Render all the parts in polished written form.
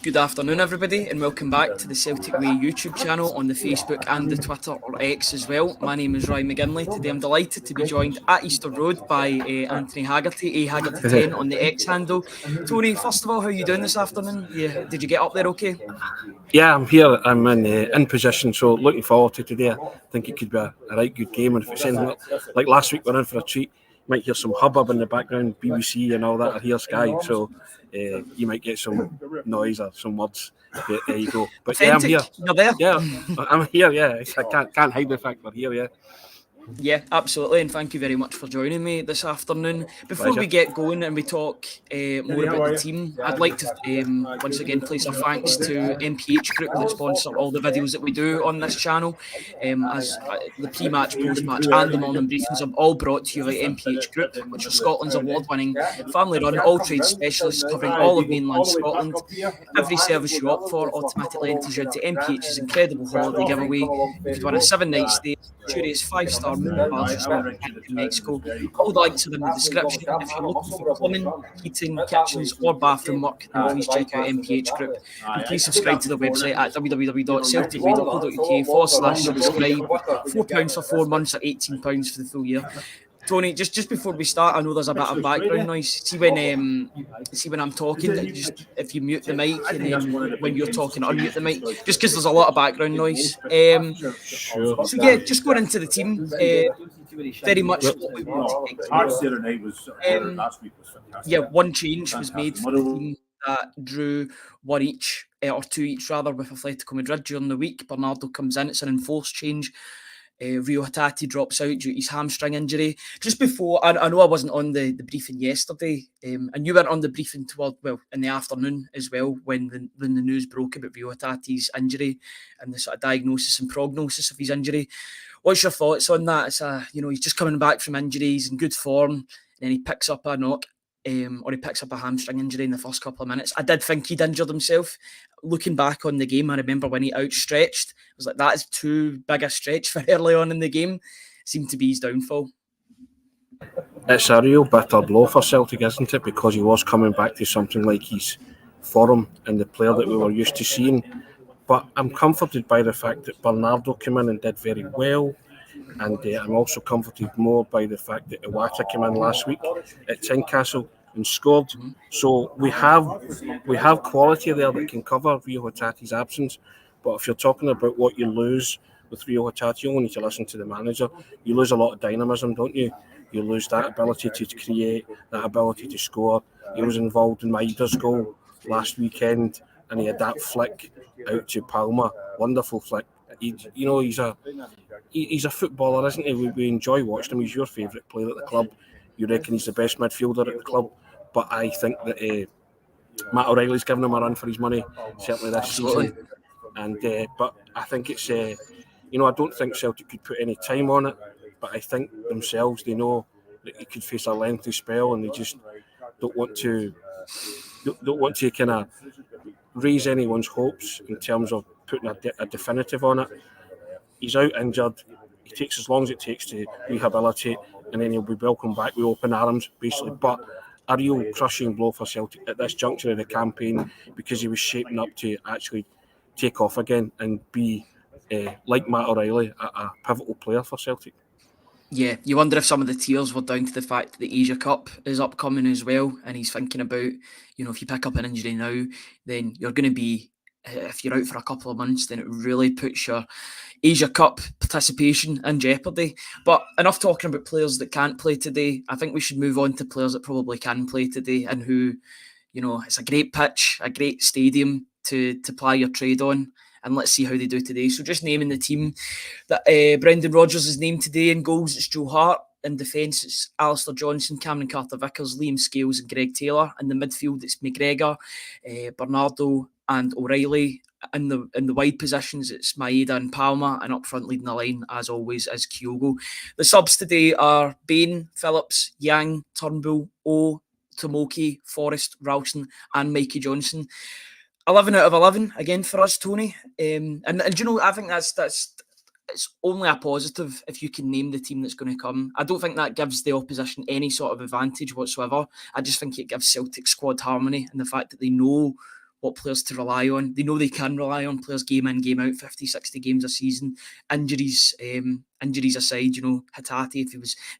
Good afternoon, everybody, and welcome back to the Celtic Way YouTube channel on the Facebook and the Twitter, or X as well. My name is Roy McGinlay. Today I'm delighted to be joined at Easter Road by Anthony Haggerty, Haggerty10 on the X handle. Tony, first of all, how are you doing this afternoon? Did you get up there okay? Yeah, I'm here. I'm in position, so looking forward to today. I think it could be a right good game, and if it's anything like last week, we're in for a treat. You might hear some hubbub in the background, BBC and all that, or hear Sky, so you might get some noise or some words. But there you go. But Authentic. Yeah, I'm here. You're there? Yeah, I'm here, yeah. I can't hide the fact we're here, yeah. Yeah, absolutely, and thank you very much for joining me this afternoon. Before we get going and we talk more about the team, I'd like to once again place our thanks to MPH Group that sponsor all the videos that we do on this channel, as the pre-match, post-match and the morning briefings are all brought to you by MPH Group, which are Scotland's award-winning family-run all-trade specialists covering all of mainland Scotland. Every service you opt for automatically enters you into MPH's incredible holiday giveaway. You could win a 7-night stay, luxurious 5-star in Mexico. All the links are in the description. If you're looking for plumbing, heating, kitchens or bathroom work, then please check out MPH Group. And please subscribe to the website at www.celticway.co.uk/subscribe. £4 for 4 months or £18 for the full year. Tony, just before we start, I know there's a bit of background noise. See when I'm talking, if you mute the mic, and then when you're talking, unmute the mic, just because there's a lot of background noise. So yeah, just going into the team, very much what we want to yeah, one change was made for the team that drew one each, or two each rather, with Atletico Madrid during the week. Bernardo comes in, it's an enforced change. Rio Hatate drops out due to his hamstring injury. Just before, I know I wasn't on the briefing yesterday, and you weren't on the briefing in the afternoon as well when the news broke about Rio Hatate's injury and the sort of diagnosis and prognosis of his injury. What's your thoughts on that? It's he's just coming back from injuries in good form, and then he picks up a knock. Or he picks up a hamstring injury in the first couple of minutes. I did think he'd injured himself. Looking back on the game, I remember when he outstretched, I was like, that is too big a stretch for early on in the game. Seemed to be his downfall. It's a real bitter blow for Celtic, isn't it? Because he was coming back to something like his form and the player that we were used to seeing. But I'm comforted by the fact that Bernardo came in and did very well. And I'm also comforted more by the fact that Iwata came in last week at Tynecastle and scored. So we have quality there that can cover Rio Hatate's absence. But if you're talking about what you lose with Rio Hatate, you only need to listen to the manager. You lose a lot of dynamism, don't you? You lose that ability to create, that ability to score. He was involved in Maida's goal last weekend, and he had that flick out to Palma. Wonderful flick. He's a footballer, isn't he? We enjoy watching him. He's your favourite player at the club. You reckon he's the best midfielder at the club. But I think that Matt O'Reilly's given him a run for his money, certainly this season. And but I think it's I don't think Celtic could put any time on it. But I think themselves, they know that he could face a lengthy spell, and they just don't want to kind of raise anyone's hopes in terms of putting a definitive on it. He's out injured. He takes as long as it takes to rehabilitate, and then he'll be welcomed back with open arms, basically. But a real crushing blow for Celtic at this juncture of the campaign, because he was shaping up to actually take off again and be, like Matt O'Reilly, a pivotal player for Celtic. Yeah, you wonder if some of the tears were down to the fact that the Asia Cup is upcoming as well, and he's thinking about, if you pick up an injury now, then you're going to be, if you're out for a couple of months, then it really puts your Asia Cup participation in jeopardy. But enough talking about players that can't play today. I think we should move on to players that probably can play today, and who, it's a great pitch, a great stadium to ply your trade on. And let's see how they do today. So just naming the team that Brendan Rodgers is named today. In goals, it's Joe Hart. In defence, it's Alistair Johnson, Cameron Carter-Vickers, Liam Scales and Greg Taylor. In the midfield, it's McGregor, Bernardo and O'Reilly. In the wide positions, it's Maeda and Palma. And up front, leading the line, as always, is Kyogo. The subs today are Bain, Phillips, Yang, Turnbull, O, Tomoki, Forrest, Ralston and Mikey Johnson. 11 out of 11 again for us, Tony. And I think that's it's only a positive if you can name the team that's going to come. I don't think that gives the opposition any sort of advantage whatsoever. I just think it gives Celtic squad harmony and the fact that they know what players to rely on. They know they can rely on players game in, game out, 50, 60 games a season. Injuries aside, Hatate, if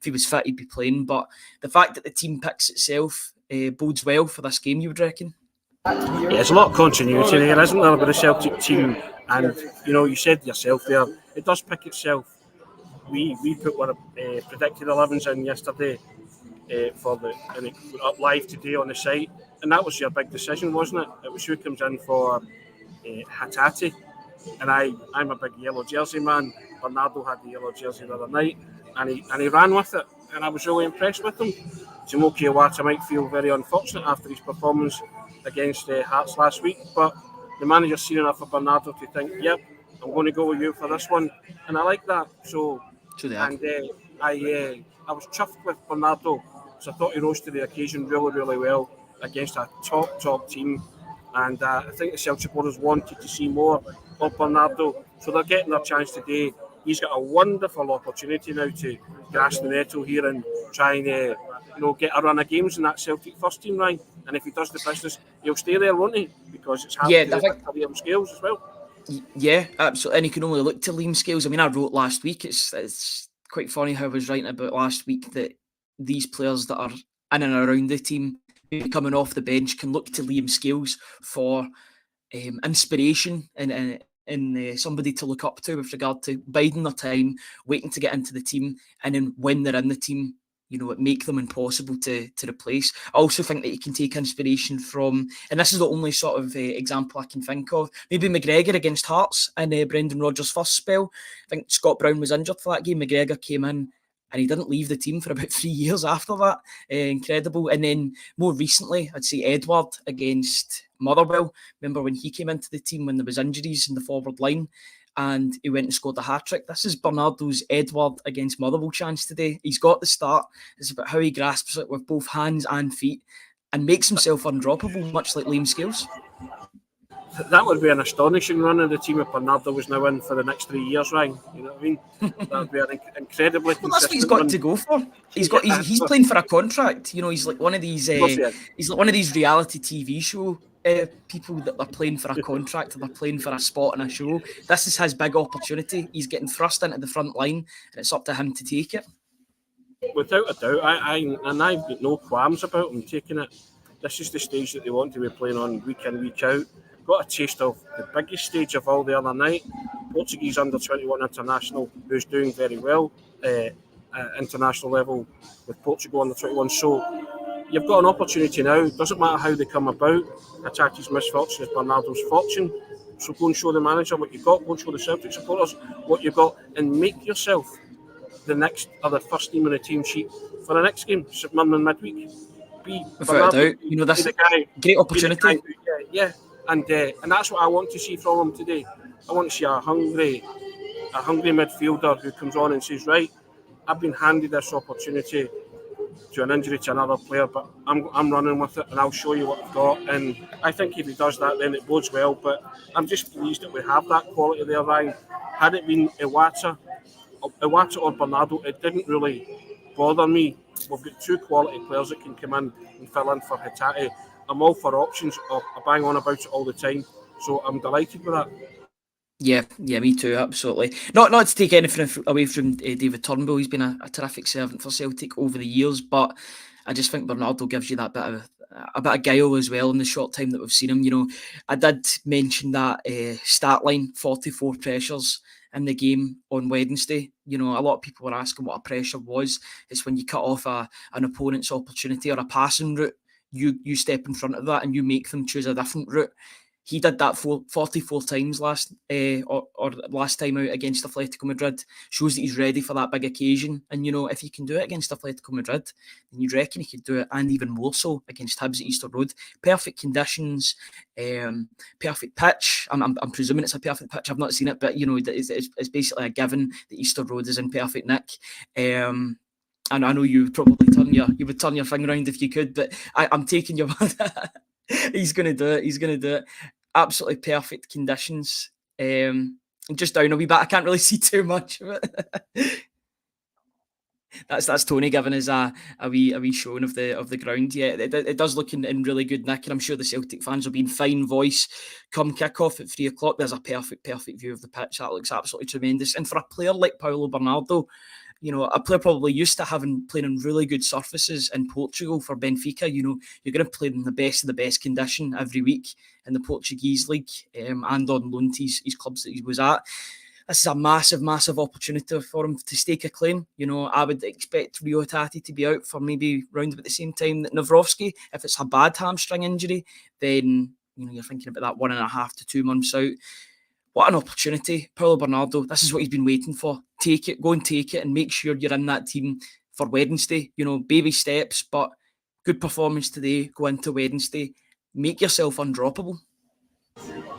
he was fit, he'd be playing. But the fact that the team picks itself bodes well for this game, you would reckon? Yeah, there's a lot of continuity there, isn't there, with the Celtic team? And, you said yourself there, it does pick itself. We put our predicted 11s in yesterday and it went up live today on the site. And that was your big decision, wasn't it? It was who comes in for Hatate. And I'm a big yellow jersey man. Bernardo had the yellow jersey the other night, and he ran with it. And I was really impressed with him. Timothy Iwata might feel very unfortunate after his performance against Hearts last week, but the manager's seen enough of Bernardo to think, yep, I'm going to go with you for this one, and I like that. I was chuffed with Bernardo, so I thought he rose to the occasion really, really well against a top team, and I think the Celtic supporters wanted to see more of Bernardo, so they're getting their chance today. He's got a wonderful opportunity now to grasp the nettle here and try and get a run of games in that Celtic first team, Ryan. And if he does the business, he'll stay there, won't he? Because it's happened to Liam Scales as well. Yeah, absolutely. And you can only look to Liam Scales. I mean, I wrote last week, it's quite funny how I was writing about last week that these players that are in and around the team, maybe coming off the bench, can look to Liam Scales for inspiration and somebody to look up to with regard to biding their time, waiting to get into the team, and then when they're in the team, it make them impossible to replace. I also think that you can take inspiration from, and this is the only sort of example I can think of, maybe McGregor against Hearts in Brendan Rodgers' first spell. I think Scott Brown was injured for that game. McGregor came in and he didn't leave the team for about 3 years after that. Incredible. And then more recently, I'd say Edward against Motherwell. Remember when he came into the team when there was injuries in the forward line and he went and scored a hat-trick. This is Bernardo's Edward against Motherwell chance today. He's got the start. It's about how he grasps it with both hands and feet and makes himself undroppable, much like Liam Scales. That would be an astonishing run of the team if Bernardo was now in for the next 3 years, Ryan. You know what I mean? That would be an incredibly consistent that's what he's got to go for. He's playing for a contract. He's like one of these. He's like one of these reality TV show people that are playing for a contract or they're playing for a spot in a show. This is his big opportunity. He's getting thrust into the front line, and it's up to him to take it. Without a doubt, I've got no qualms about him taking it. This is the stage that they want to be playing on week in, week out. Got a taste of the biggest stage of all the other night. Portuguese under-21 international, who's doing very well international level with Portugal under-21. So you've got an opportunity now. Doesn't matter how they come about. Hatate's misfortune is Bernardo's fortune. So go and show the manager what you've got. Go and show the Celtic supporters what you've got, and make yourself the next or the first team on the team sheet for the next game, St Mirren midweek. Without a doubt, that's a great opportunity. Yeah. And that's what I want to see from him today. I want to see a hungry midfielder who comes on and says, right, I've been handed this opportunity to an injury to another player, but I'm running with it and I'll show you what I've got. And I think if he does that, then it bodes well. But I'm just pleased that we have that quality there, Ryan. Had it been Iwata or Bernardo, it didn't really bother me. We've got two quality players that can come in and fill in for Hatate. I'm all for options. I bang on about it all the time. So I'm delighted with that. Yeah, me too, absolutely. Not to take anything away from David Turnbull. He's been a terrific servant for Celtic over the years, but I just think Bernardo gives you that bit of guile as well in the short time that we've seen him. I did mention that stat line, 44 pressures in the game on Wednesday. A lot of people were asking what a pressure was. It's when you cut off an opponent's opportunity or a passing route. You step in front of that and you make them choose a different route. He did that 44 times last time out against Atletico Madrid. Shows that he's ready for that big occasion. And, if he can do it against Atletico Madrid, then you'd reckon he could do it, and even more so against Hibs at Easter Road. Perfect conditions, perfect pitch. I'm presuming it's a perfect pitch. I've not seen it, but, it's basically a given that Easter Road is in perfect nick. And I know you would probably turn your finger around if you could, but I'm taking your word. He's going to do it. Absolutely perfect conditions. just down a wee bit. I can't really see too much of it. That's Tony giving us a wee showing of the ground. Yeah, it does look in really good nick, and I'm sure the Celtic fans will be in fine voice come kick-off at 3:00. There's a perfect view of the pitch. That looks absolutely tremendous. And for a player like Paulo Bernardo, you know, a player probably used to playing on really good surfaces in Portugal for Benfica. You know, you're going to play in the best of the best condition every week in the Portuguese league, and on loan to his clubs that he was at. This is a massive opportunity for him to stake a claim. You know, I would expect Rio Tati to be out for maybe round about the same time that Nawrocki. If it's a bad hamstring injury, then you know you're thinking about that 1.5 to 2 months out. What an opportunity. Paulo Bernardo, this is what he's been waiting for. Take it, go and take it, and make sure you're in that team for Wednesday. You know, baby steps, but good performance today. Go into Wednesday. Make yourself undroppable.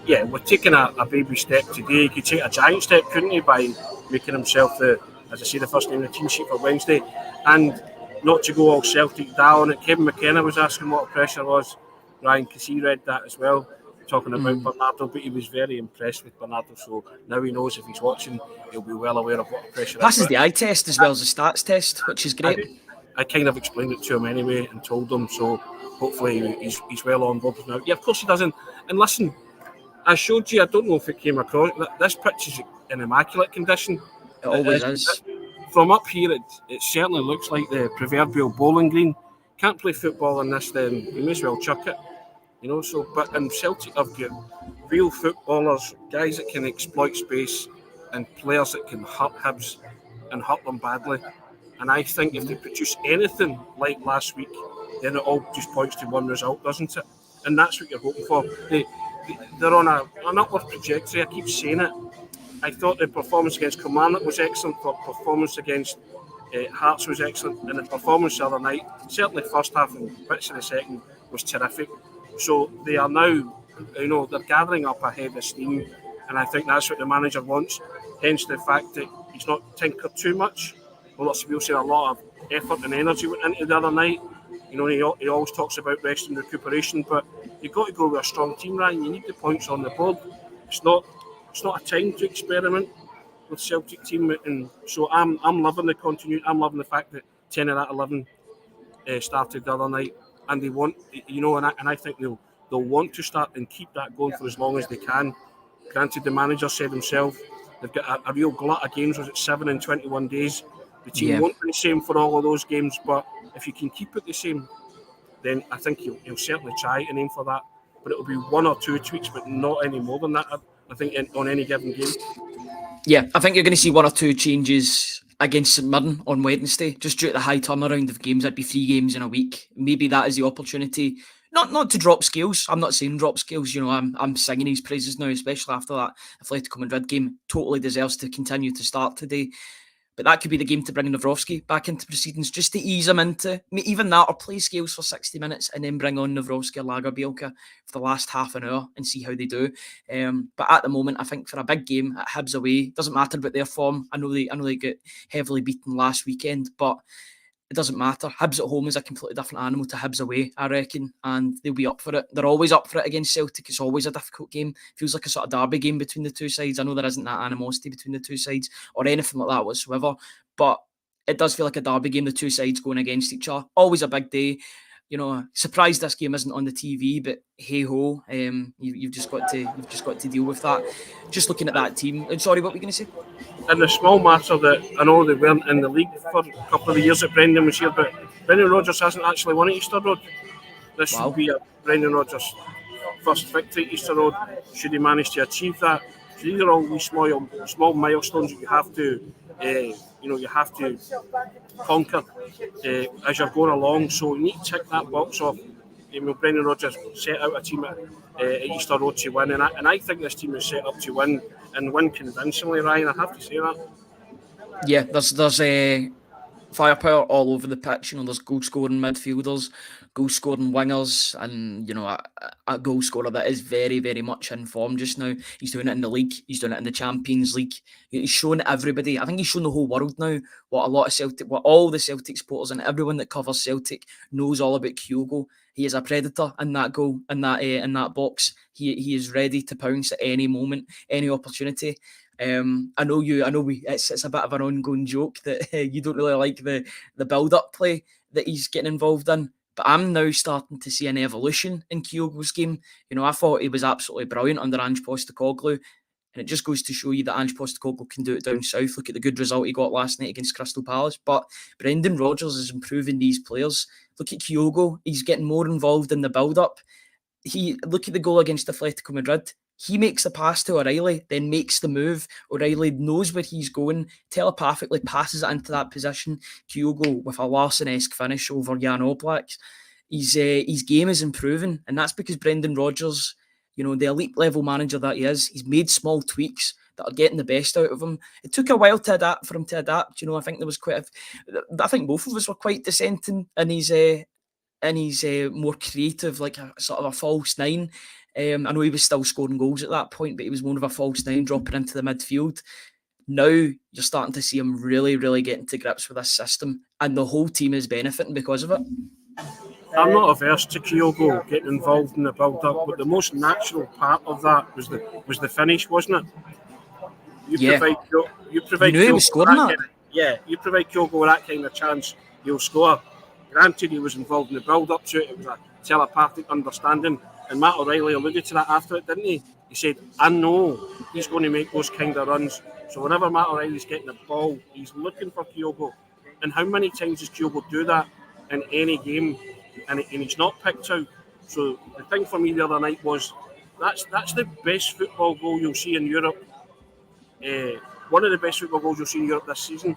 Yeah, we're taking a baby step today. He could take a giant step, couldn't he, by making himself as I say, the first name in the team sheet for Wednesday. And not to go all Celtic down. Kevin McKenna was asking what the pressure was, Ryan, because he read that as well, talking about Bernardo, but he was very impressed with Bernardo. So now he knows if he's watching, he'll be well aware of what the pressure is. Passes the eye test as well as the stats test, which is great. I kind of explained it to him anyway and told him, so hopefully he's well on board now. Yeah, of course he doesn't. And listen, I showed you, I don't know if it came across, this pitch is in immaculate condition. It always is. From up here, it certainly looks like the proverbial bowling green. Can't play football in this, then you may as well chuck it. You know, so, but in Celtic, I've got real footballers, guys that can exploit space, and players that can hurt Hibs and hurt them badly. And I think if they produce anything like last week, then it all just points to one result, doesn't it? And that's what you're hoping for. They're on an upward trajectory. I keep saying it. I thought the performance against Kilmarnock was excellent. The performance against Hearts was excellent, and the performance the other night, certainly first half and bits of the second, was terrific. So they are now, you know, they're gathering up a head of steam, and I think that's what the manager wants. Hence the fact that he's not tinkered too much. Well, lots of people say a lot of effort and energy went into the other night. You know, he always talks about rest and recuperation, but you've got to go with a strong team, Ryan. You need the points on the board. It's not a time to experiment with Celtic team, and so I'm loving the continuity. I'm loving the fact that 10 of that 11 started the other night, and they want, you know, and I think they'll want to start and keep that going for as long as they can. Granted, the manager said himself they've got a real glut of games. Was it 7 in 21 days? The team won't be the same for all of those games, but if you can keep it the same, then I think he'll certainly try and aim for that. But it'll be 1 or 2 tweaks, but not any more than that, I think, on any given game. Yeah, I think you're going to see 1 or 2 changes against St Mirren on Wednesday, just due to the high turnaround of games. That'd be 3 games in a week. Maybe that is the opportunity, not to drop scales. I'm not saying drop scales. You know, I'm singing his praises now, especially after that Atletico Madrid game. Totally deserves to continue to start today. But that could be the game to bring Nawrocki back into proceedings, just to ease him into even that, or play scales for 60 minutes and then bring on Nawrocki or Lagerbielke for the last half an hour and see how they do. But at the moment, I think for a big game at Hibs away, doesn't matter about their form. I know they got heavily beaten last weekend, but it doesn't matter. Hibs at home is a completely different animal to Hibs away, I reckon, and they'll be up for it. They're always up for it against Celtic. It's always a difficult game. Feels like a sort of derby game between the two sides. I know there isn't that animosity between the two sides or anything like that whatsoever, but it does feel like a derby game, the two sides going against each other. Always a big day. You know, surprised this game isn't on the TV, but hey ho, you've just got to deal with that. Just looking at that team. Sorry, what were you going to say? In the small matter that I know they weren't in the league for a couple of the years that Brendan was here, but Brendan Rodgers hasn't actually won at Easter Road. This should be a Brendan Rodgers' first victory at Easter Road. Should he manage to achieve that? So these are all these small milestones that you have to conquer as you're going along. So you need to tick that box off. Brendan Rodgers set out a team at Easter Road to win, and I think this team is set up to win and win convincingly, Ryan. I have to say that. Yeah, there's firepower all over the pitch. You know, there's goal scoring midfielders, goal scoring wingers, and you know, a goal scorer that is very, very much in form just now. He's doing it in the league. He's doing it in the Champions League. He's shown everybody. I think he's shown the whole world now what all the Celtic supporters and everyone that covers Celtic knows all about Kyogo. He is a predator in that goal, in that box. He is ready to pounce at any moment, any opportunity. I know it's a bit of an ongoing joke that you don't really like the build-up play that he's getting involved in. But I'm now starting to see an evolution in Kyogo's game. I thought he was absolutely brilliant under Ange Postecoglou, and it just goes to show you that Ange Postecoglou can do it down south. Look at the good result he got last night against Crystal Palace. But Brendan Rodgers is improving these players. Look at Kyogo; he's getting more involved in the build-up. Look at the goal against Atletico Madrid. He makes the pass to O'Reilly, then makes the move. O'Reilly knows where he's going, telepathically passes it into that position. Kyogo with a Larson-esque finish over Jan Oblak. His game is improving, and that's because Brendan Rodgers, the elite level manager that he is, he's made small tweaks that are getting the best out of him. It took a while for him to adapt. I think there was I think both of us were quite dissenting in his more creative, like a sort of a false nine. I know he was still scoring goals at that point, but he was more of a false nine dropping into the midfield. Now you're starting to see him really, really getting to grips with this system, and the whole team is benefiting because of it. I'm not averse to Kyogo getting involved in the build-up, but the most natural part of that was the finish, wasn't it? You provide knew he was scoring that. You provide Kyogo that kind of chance, he'll score. Granted, he was involved in the build-up to it. It was a telepathic understanding. And Matt O'Reilly alluded to that after it, didn't he? He said, I know he's going to make those kind of runs. So whenever Matt O'Reilly's getting the ball, he's looking for Kyogo. And how many times does Kyogo do that in any game? And he's not picked out. So the thing for me the other night was, that's the best football goal you'll see in Europe. One of the best football goals you'll see in Europe this season.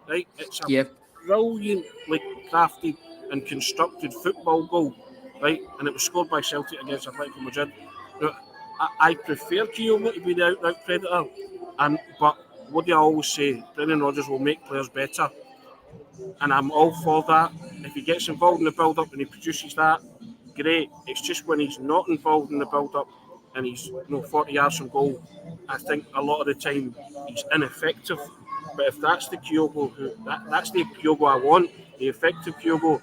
Right? It's a brilliantly crafted and constructed football goal, right? And it was scored by Celtic against Atletico Madrid. Now, I prefer Kyogo to be the out-and-out predator, but what do I always say? Brendan Rodgers will make players better, and I'm all for that. If he gets involved in the build-up and he produces that, great. It's just when he's not involved in the build-up and he's 40 yards from goal, I think a lot of the time he's ineffective. But if that's the Kyogo, that's the Kyogo I want, the effective Kyogo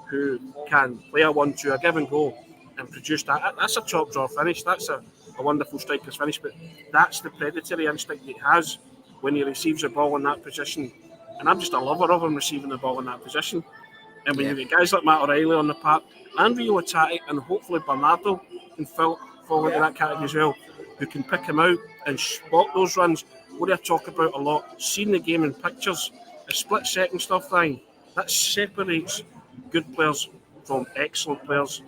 who can play a 1-2, a give and go, and produce that. That's a top draw finish. That's a wonderful striker's finish. But that's the predatory instinct he has when he receives a ball in that position. And I'm just a lover of him receiving the ball in that position. And when you get guys like Matt O'Reilly on the park, and Rio Atati, and hopefully Bernardo can fall into that category as well, who can pick him out and spot those runs. What I talk about a lot, seeing the game in pictures, the split-second stuff, that separates good players from excellent players.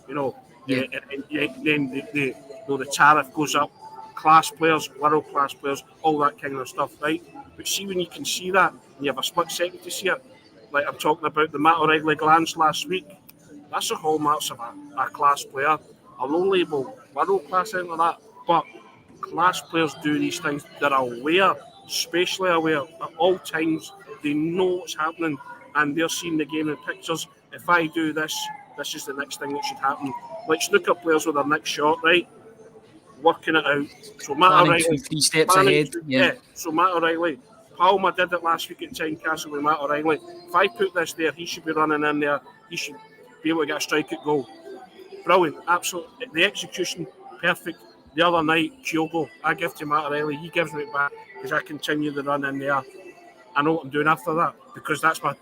And then the tariff goes up. Class players, world-class players, all that kind of stuff, right? But see, when you can see that, and you have a split second to see it, like I'm talking about the Matt O'Reilly glance last week, that's the hallmarks of a class player. I won't label world-class into that, but class players do these things. They're aware, spatially aware at all times. They know what's happening, and they're seeing the game in pictures. If I do this, this is the next thing that should happen. Like snooker players with their next shot, right? Working it out. So Matt O'Reilly, 2-3 steps ahead. So Matt O'Reilly, Palma did it last week at Tynecastle with Matt O'Reilly. If I put this there, he should be running in there. He should be able to get a strike at goal. Brilliant, absolutely. The execution, perfect. The other night, Kyogo, I give to Matt O'Reilly. He gives me it back because I continue the run in there. I know what I'm doing after that because that's my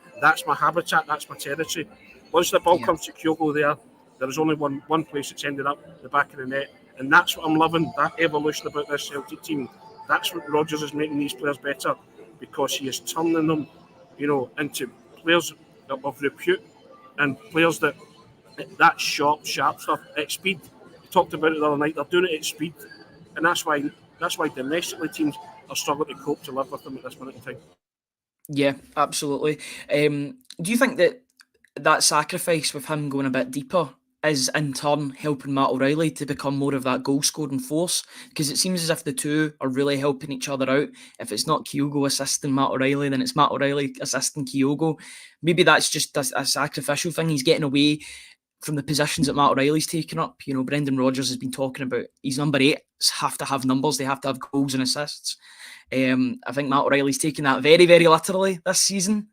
habitat, that's my territory. Once the ball comes to Kyogo there is only one place it's ended up, the back of the net. And that's what I'm loving, that evolution about this Celtic team. That's what Rodgers is making these players better because he is turning them, into players of repute and players that sharp stuff at speed. We talked about it the other night. They're doing it at speed, and that's why domestically teams are struggling to cope to live with them at this minute in time. Yeah, absolutely. Do you think that sacrifice with him going a bit deeper is in turn helping Matt O'Reilly to become more of that goal-scoring force? Because it seems as if the two are really helping each other out. If it's not Kyogo assisting Matt O'Reilly, then it's Matt O'Reilly assisting Kyogo. Maybe that's just a sacrificial thing. He's getting away from the positions that Matt O'Reilly's taken up. Brendan Rodgers has been talking about his number 8s have to have numbers. They have to have goals and assists. I think Matt O'Reilly's taken that very, very literally this season.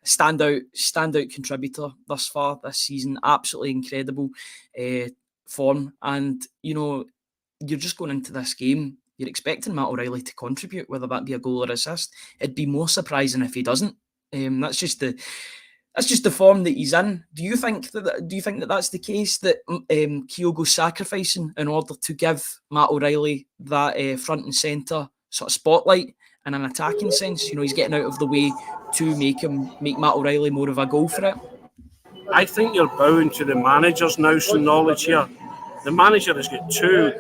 Standout contributor thus far this season. Absolutely incredible form. And, you're just going into this game you're expecting Matt O'Reilly to contribute, whether that be a goal or assist. It'd be more surprising if he doesn't. That's just the form that he's in. Do you think that that's the case, that Kyogo's sacrificing in order to give Matt O'Reilly that front and centre sort of spotlight in an attacking sense? He's getting out of the way to make Matt O'Reilly more of a goal threat. I think you're bowing to the manager's nous and knowledge here. The manager has got two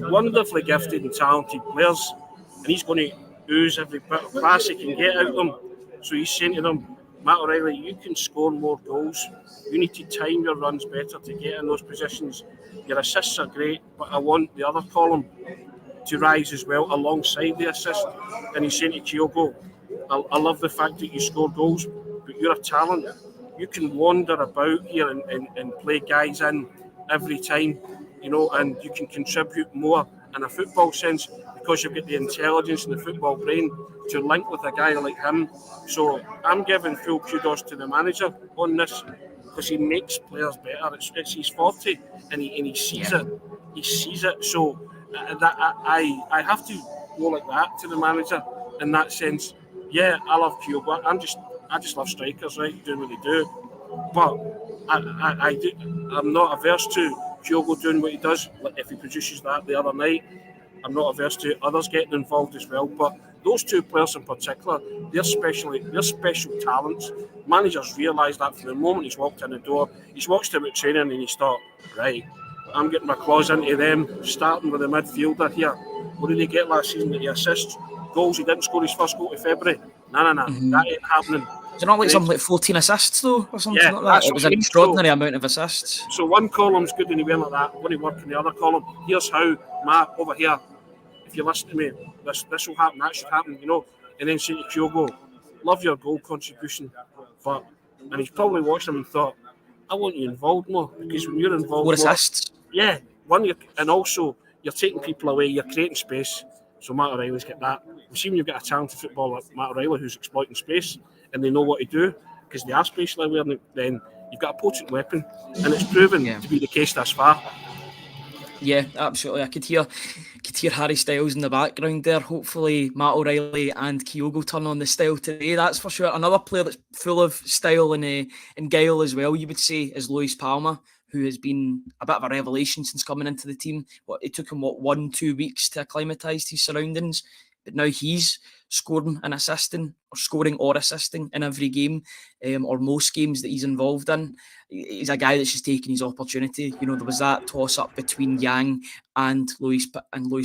wonderfully gifted and talented players, and he's going to ooze every bit of class he can get out of them. So he's saying to them, Matt O'Reilly, you can score more goals. You need to time your runs better to get in those positions. Your assists are great, but I want the other column to rise as well alongside the assist. And he's saying to Kyogo, I love the fact that you score goals, but you're a talent. You can wander about here and play guys in every time, and you can contribute more in a football sense because you've got the intelligence and the football brain to link with a guy like him. So I'm giving full kudos to the manager on this because he makes players better. It's his 40 and he sees it. He sees it. So I have to go like that to the manager in that sense. Yeah, I love Kyogo. I just love strikers, right, doing what they do. But I'm not averse to Kyogo doing what he does. Like if he produces that the other night, I'm not averse to others getting involved as well. But those two players in particular, they're special talents. Managers realise that from the moment he's walked in the door. He's watched them at training and he's thought, right, I'm getting my claws into them, starting with the midfielder here. What did he get last season? Did he assist goals? He didn't score his first goal to February. No. That ain't happening. Is it not like something like 14 assists though, or something like that? It was an extraordinary amount of assists. So one column's good and he went like that. When he worked in the other column, here's how, Matt, over here, if you listen to me, this will happen, that should happen, And then say to Kyogo, love your goal contribution, and he's probably watched him and thought, I want you involved more, because when you're involved more assists. Yeah, and also you're taking people away, you're creating space. So Matt O'Reilly's got that. We've seen you've got a talented footballer like Matt O'Reilly who's exploiting space, and they know what to do because they are spatially aware. Then you've got a potent weapon, and it's proven to be the case thus far. Yeah, absolutely. I could hear Harry Styles in the background there. Hopefully Matt O'Reilly and Kyogo turn on the style today, that's for sure. Another player that's full of style and guile as well, you would say, is Luis Palma, who has been a bit of a revelation since coming into the team. It took him 1-2 weeks to acclimatise to his surroundings, but now he's scoring or assisting in every game, or most games that he's involved in. He's a guy that's just taking his opportunity. There was that toss-up between Yang and Luis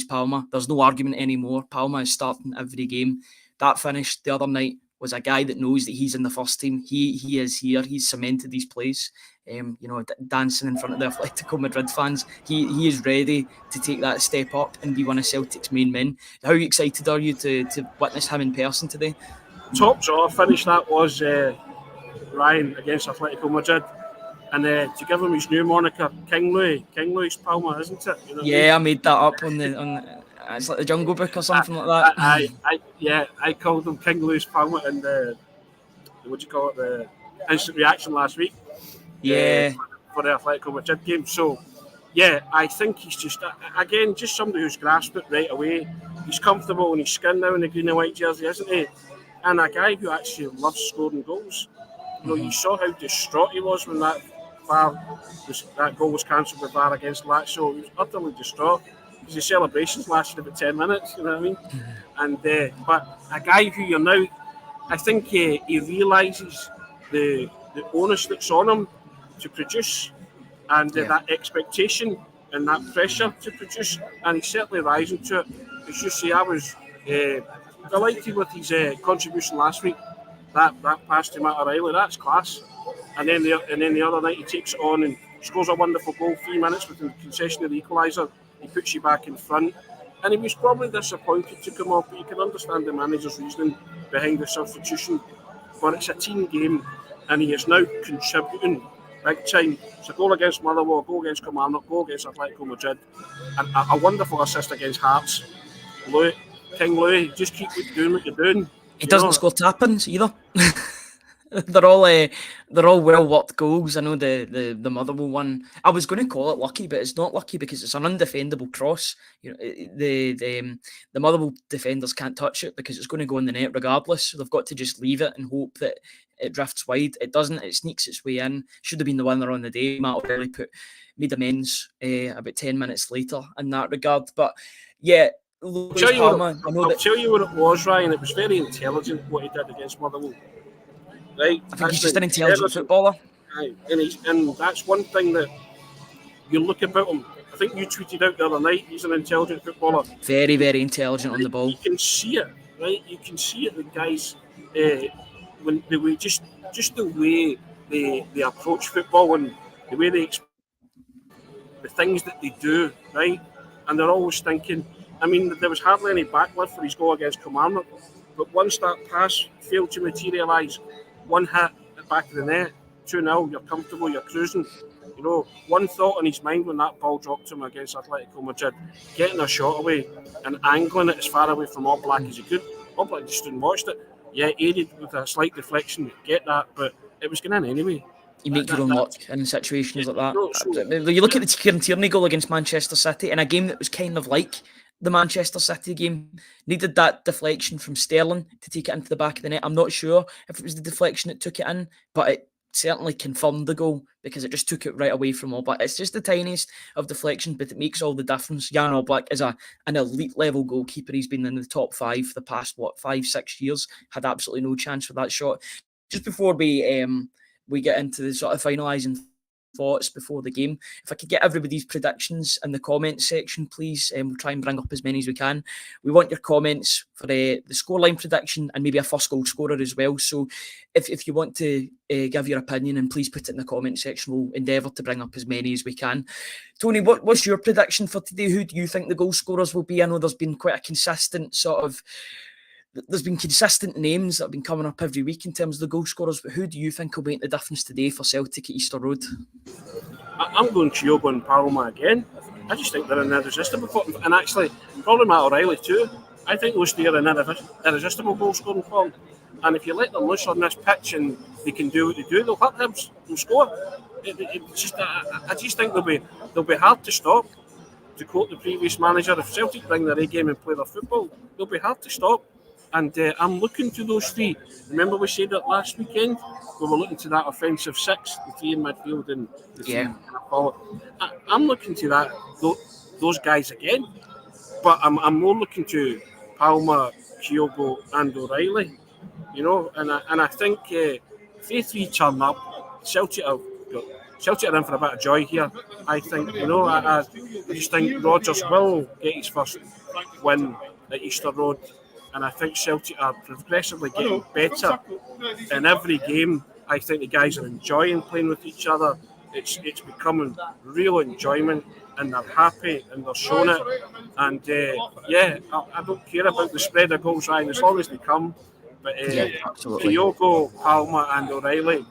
Palma. There's no argument anymore. Palma is starting every game. That finish the other night was a guy that knows that he's in the first team. He is here. He's cemented his place. Dancing in front of the Atletico Madrid fans. He is ready to take that step up and be one of Celtic's main men. How excited are you to witness him in person today? Top draw finish that was Ryan against Atletico Madrid. And to give him his new moniker, King Louis Palma, isn't it? I made that up on it's like the Jungle Book or something like that. I called him King Louis Palma in the instant reaction last week. For the Atletico Madrid game. So, I think he's just somebody who's grasped it right away. He's comfortable in his skin now in the green and white jersey, isn't he? And a guy who actually loves scoring goals. You saw how distraught he was when that goal was cancelled with VAR against Lazio. He was utterly distraught because the celebrations lasted about 10 minutes, you know what I mean? And but a guy who I think he realises the onus that's on him to produce, and that expectation and that pressure to produce, and he's certainly rising to it. As you see, I was delighted with his contribution last week. That pass to Matt O'Reilly, that's class. And then the other night he takes it on and scores a wonderful goal. 3 minutes with the concession of the equaliser, he puts you back in front. And he was probably disappointed to come off, but you can understand the manager's reasoning behind the substitution. But it's a team game, and he is now contributing big time. It's a goal against Motherwell, a goal against Kilmarnock, a goal against Atletico Madrid, and a wonderful assist against Hearts. King Louis, just keep doing what you're doing. He doesn't score tap-ins either. They're all well worked goals. I know the Motherwell one. I was going to call it lucky, but it's not lucky because it's an undefendable cross. You know, the Motherwell defenders can't touch it because it's going to go in the net regardless. So they've got to just leave it and hope that it drifts wide. It doesn't. It sneaks its way in. Should have been the winner on the day. Matt O'Reilly made amends about 10 minutes later in that regard. But yeah, Luis Palma. I'll tell you what it was, Ryan. It was very intelligent what he did against Motherwell. Right, I think he's just an intelligent footballer. Right. And that's one thing that you look about him. I think you tweeted out the other night, he's an intelligent footballer. Very, very intelligent on the ball. You can see it, right? You can see it, the guys, when the way, just the way they approach football and the way the things that they do, right? And they're always thinking, I mean, there was hardly any backlift for his goal against Kilmarnock, but once that pass failed to materialise, one hit at the back of the net, 2-0, you're comfortable, you're cruising. You know, one thought in his mind when that ball dropped to him against Atletico Madrid, getting a shot away and angling it as far away from Oblak as he could. Oblak just stood and watched it. Yeah, aided with a slight deflection, get that, but it was going in anyway. You make your own luck in situations like that. You look at the Kieran Tierney goal against Manchester City in a game that was kind of like the Manchester City game. Needed that deflection from Sterling to take it into the back of the net. I'm not sure if it was the deflection that took it in, but it certainly confirmed the goal because it just took it right away from Oblak. It's just the tiniest of deflection, but it makes all the difference. Jan Oblak is an elite level goalkeeper. He's been in the top 5 for the past 5-6 years. Had absolutely no chance for that shot. Just before we get into the sort of finalising thoughts before the game, if I could get everybody's predictions in the comments section, please. We'll try and bring up as many as we can. We want your comments for the scoreline prediction and maybe a first goal scorer as well. So if you want to give your opinion, and please put it in the comment section, we'll endeavour to bring up as many as we can. Tony, what's your prediction for today? Who do you think the goal scorers will be? I know there's been quite a consistent there's been consistent names that have been coming up every week in terms of the goal scorers, but who do you think will make the difference today for Celtic at Easter Road? I'm going Kyogo and Palma again. I just think they're an irresistible, and actually probably Matt O'Reilly too. I think those two are an irresistible goal scoring form, and if you let them loose on this pitch and they can do what they do, they'll hurt them, they'll score. I just think they'll be hard to stop. To quote the previous manager, if Celtic bring their A game and play their football, they'll be hard to stop. And I'm looking to those three. Remember we said it last weekend? We were looking to that offensive 6, the 3 in midfield and the 3 in forward. I'm looking to those guys again. But I'm more looking to Palma, Kyogo and O'Reilly. You know, and I think if they 3 turn up, Celtic are in for a bit of joy here. I think, you know, I just think Rodgers will get his first win at Easter Road. And I think Celtic are progressively getting better in every game. I think the guys are enjoying playing with each other. It's becoming real enjoyment, and they're happy and they're showing it. And I don't care about the spread of goals, Ryan, as long as they come. But Kyogo, Palma, and O'Reilly,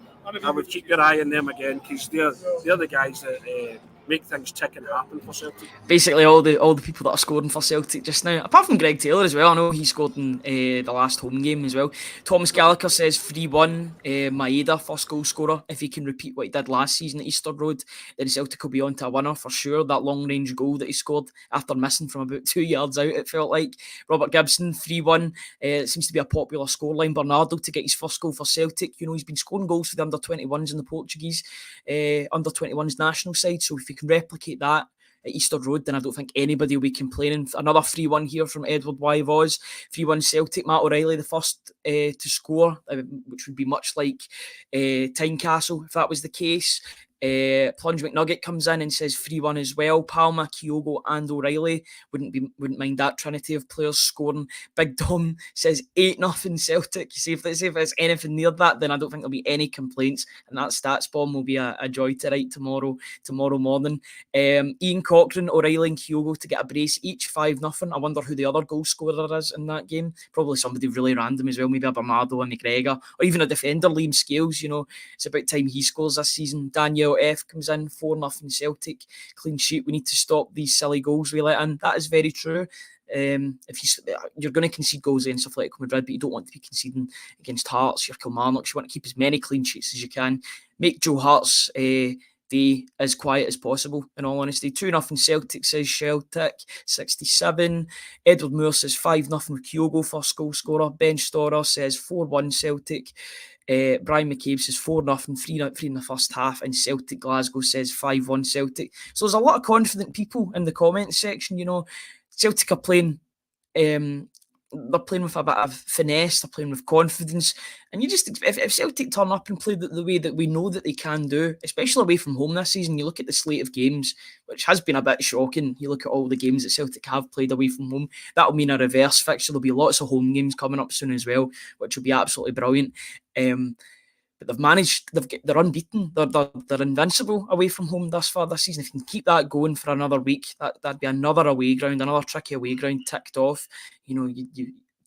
I would keep your eye on them again because they're the guys that make things tick and happen for Celtic. Basically, all the people that are scoring for Celtic just now, apart from Greg Taylor as well. I know he scored in the last home game as well. Thomas Gallagher says 3-1. Maeda, first goal scorer. If he can repeat what he did last season at Easter Road, then Celtic will be on to a winner for sure. That long range goal that he scored after missing from about 2 yards out, it felt like. Robert Gibson, 3-1. It seems to be a popular scoreline. Bernardo to get his first goal for Celtic. You know, he's been scoring goals for the under-21s in the Portuguese under-21s national side. So if he can replicate that at Easter Road, then I don't think anybody will be complaining. Another 3-1 here from Edward Y. Voss. 3-1 Celtic. Matt O'Reilly, the first to score, which would be much like Tynecastle if that was the case. Plunge McNugget comes in and says 3-1 as well. Palma, Kyogo and O'Reilly. Wouldn't mind that trinity of players scoring. Big Dom says 8-0 Celtic. You see, if it's anything near that, then I don't think there'll be any complaints, and that stats bomb will be a joy to write tomorrow morning. Ian Cochran, O'Reilly and Kyogo to get a brace each, 5-0. I wonder who the other goal scorer is in that game. Probably somebody really random as well, maybe a Bernardo and McGregor, or even a defender, Liam Scales. You know, it's about time he scores this season. Daniel F comes in, 4-0 Celtic, clean sheet. We need to stop these silly goals we let in. That is very true. If you're going to concede goals against Atletico Madrid, but you don't want to be conceding against Hearts, your Kilmarnocks. You want to keep as many clean sheets as you can. Make Joe Hart's day as quiet as possible, in all honesty. 2-0 Celtic, says Celtic. 67. Edward Moore says 5-0 with Kyogo, first goal scorer. Ben Storer says 4-1 Celtic. Brian McCabe says 4-0, 3-3 in the first half, and Celtic Glasgow says 5-1 Celtic. So there's a lot of confident people in the comments section. Celtic are playing, they're playing with a bit of finesse, they're playing with confidence, and you just, if Celtic turn up and play the way that we know that they can do, especially away from home this season, you look at the slate of games, which has been a bit shocking. You look at all the games that Celtic have played away from home, that'll mean a reverse fixture. There'll be lots of home games coming up soon as well, which will be absolutely brilliant. But they've managed, they're unbeaten, they're invincible away from home thus far this season. If you can keep that going for another week, that'd be another away ground, another tricky away ground ticked off. You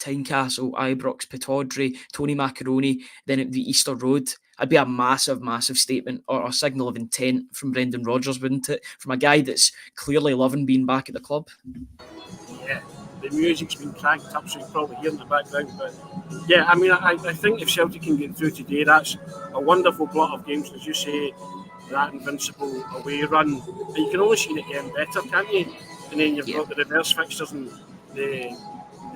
Tynecastle, Ibrox, Pittodrie, Tony Macaroni, then it'd be Easter Road. It'd be a massive, massive statement or a signal of intent from Brendan Rodgers, wouldn't it? From a guy that's clearly loving being back at the club. Yeah, the music's been cranked up, so you can probably hear in the background. But yeah, I mean, I think if Celtic can get through today, that's a wonderful lot of games, as you say, that invincible away run. And you can only see it getting better, can't you? And then you've got the reverse fixtures and the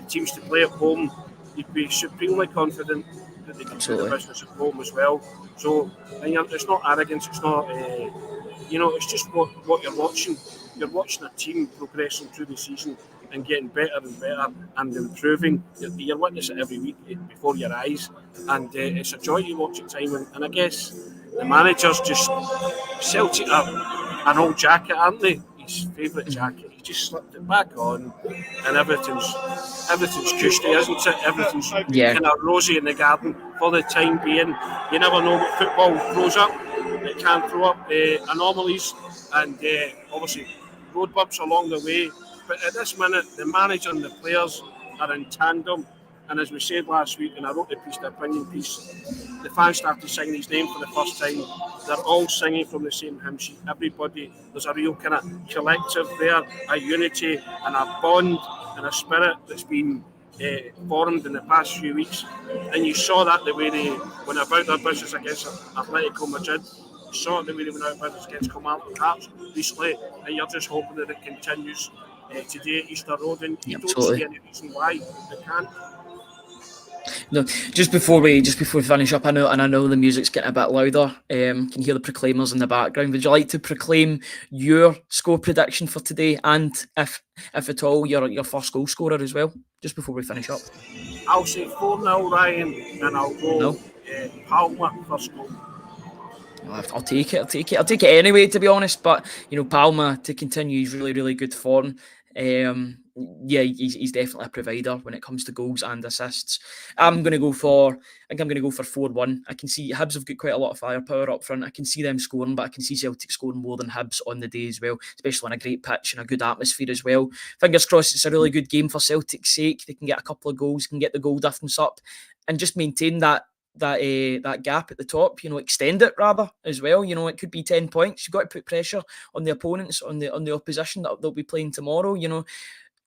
teams to play at home. You'd be supremely confident that they can do the business at home as well. So it's not arrogance, it's not, it's just what you're watching. You're watching a team progressing through the season and getting better and better and improving. You're witnessing it every week before your eyes, and it's a joy to watch at time. And I guess the managers just, Celtic are an old jacket, aren't they? His favourite jacket. He just slipped it back on, and everything's cushy, isn't it? Everything's kind of rosy in the garden for the time being. You never know what football throws up. It can throw up anomalies and obviously road bumps along the way. But at this minute, the manager and the players are in tandem. And as we said last week, and I wrote the opinion piece, the fans started singing his name for the first time. They're all singing from the same hymn sheet. Everybody, there's a real kind of collective there, a unity and a bond and a spirit that's been formed in the past few weeks. And you saw that the way they went about their business against Atletico Madrid. You saw it the way they went about business against Palma and Hearts recently. And you're just hoping that it continues today at Easter Road. And you don't see any reason why it can't. No, just before we finish up, I know the music's getting a bit louder. Can hear the proclaimers in the background. Would you like to proclaim your score prediction for today, and if at all, your first goal scorer as well? Just before we finish up, I'll say 4-0 Ryan, and I'll go Palma first goal. I'll take it anyway, to be honest. But Palma to continue his really, really good form. He's definitely a provider when it comes to goals and assists. I'm going to go for 4-1. I can see Hibs have got quite a lot of firepower up front. I can see them scoring, but I can see Celtic scoring more than Hibs on the day as well, especially on a great pitch and a good atmosphere as well. Fingers crossed it's a really good game for Celtic's sake. They can get a couple of goals, can get the goal difference up and just maintain that gap at the top, extend it rather as well. It could be 10 points. You've got to put pressure on the opponents, on the opposition that they'll be playing tomorrow.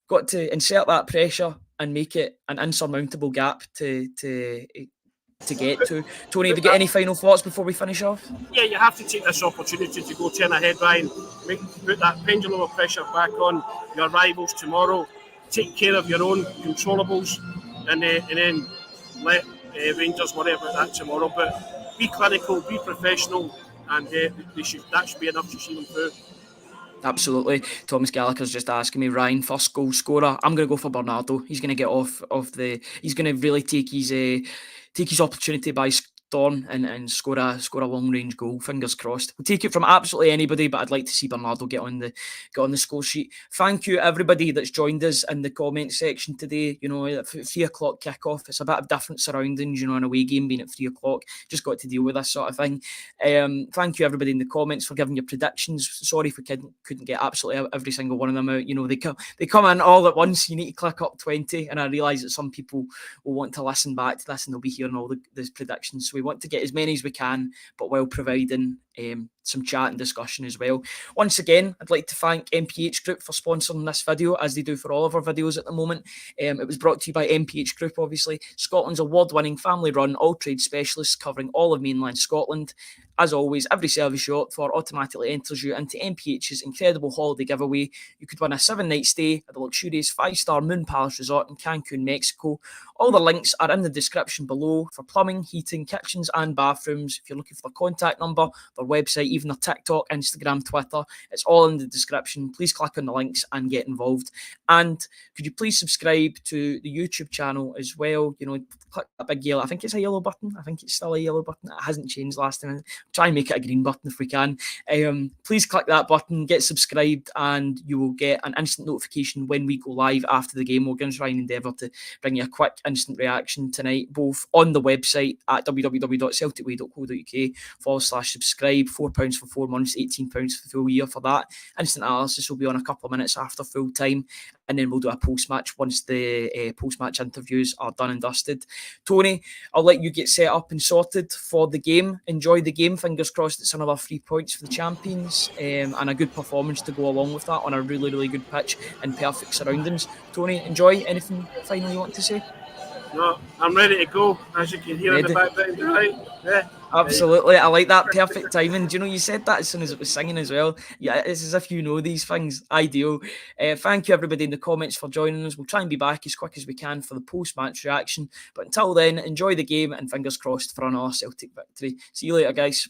Got to insert that pressure and make it an insurmountable gap to get to. Tony, have you got any final thoughts before we finish off? Yeah, you have to take this opportunity to go 10 ahead, Ryan. Put that pendulum of pressure back on your rivals tomorrow. Take care of your own controllables, and then let Rangers worry about that tomorrow. But be clinical, be professional, and that should be enough to see them through. Absolutely. Thomas Gallagher's just asking me, Ryan, first goal scorer. I'm going to go for Bernardo. He's going to get off he's going to really take his opportunity by storm and score a long range goal. Fingers crossed. We'll take it from absolutely anybody, but I'd like to see Bernardo get on the score sheet. Thank you everybody that's joined us in the comment section today. At 3 o'clock kickoff, it's a bit of different surroundings. An away game being at 3 o'clock, just got to deal with this sort of thing. Thank you everybody in the comments for giving your predictions. Sorry if we couldn't get absolutely every single one of them out. They come in all at once. You need to click up 20, and I realise that some people will want to listen back to this and they'll be hearing all the predictions. So we want to get as many as we can, but while providing some chat and discussion as well. Once again, I'd like to thank MPH Group for sponsoring this video, as they do for all of our videos at the moment. It was brought to you by MPH Group, obviously, Scotland's award-winning family-run all-trade specialists covering all of mainland Scotland. As always, every service you opt for automatically enters you into MPH's incredible holiday giveaway. You could win a 7-night stay at the luxurious 5-star Moon Palace Resort in Cancun, Mexico. All the links are in the description below for plumbing, heating, kitchens and bathrooms. If you're looking for their contact number, their website, even their TikTok, Instagram, Twitter, it's all in the description. Please click on the links and get involved. And could you please subscribe to the YouTube channel as well? You know, click that big yellow, I think it's a yellow button. I think it's still a yellow button. It hasn't changed last time. Try and make it a green button if we can. Please click that button, get subscribed, and you will get an instant notification when we go live after the game. We're going to try and endeavour to bring you a quick instant reaction tonight, both on the website at www.celticway.co.uk/subscribe. £4 for 4 months, £18 for the full year for that. Instant analysis will be on a couple of minutes after full time, and then we'll do a post-match once the post-match interviews are done and dusted. Tony, I'll let you get set up and sorted for the game. Enjoy the game. Fingers crossed it's another 3 points for the champions, and a good performance to go along with that on a really, really good pitch and perfect surroundings. Tony, enjoy. Anything final you want to say? No, I'm ready to go, as you can hear in the background, right? Yeah. Absolutely, I like that. Perfect timing. Do you know, you said that as soon as it was singing as well. Yeah, it's as if you know these things. Ideal. Thank you everybody in the comments for joining us. We'll try and be back as quick as we can for the post-match reaction. But until then, enjoy the game and fingers crossed for another Celtic victory. See you later, guys.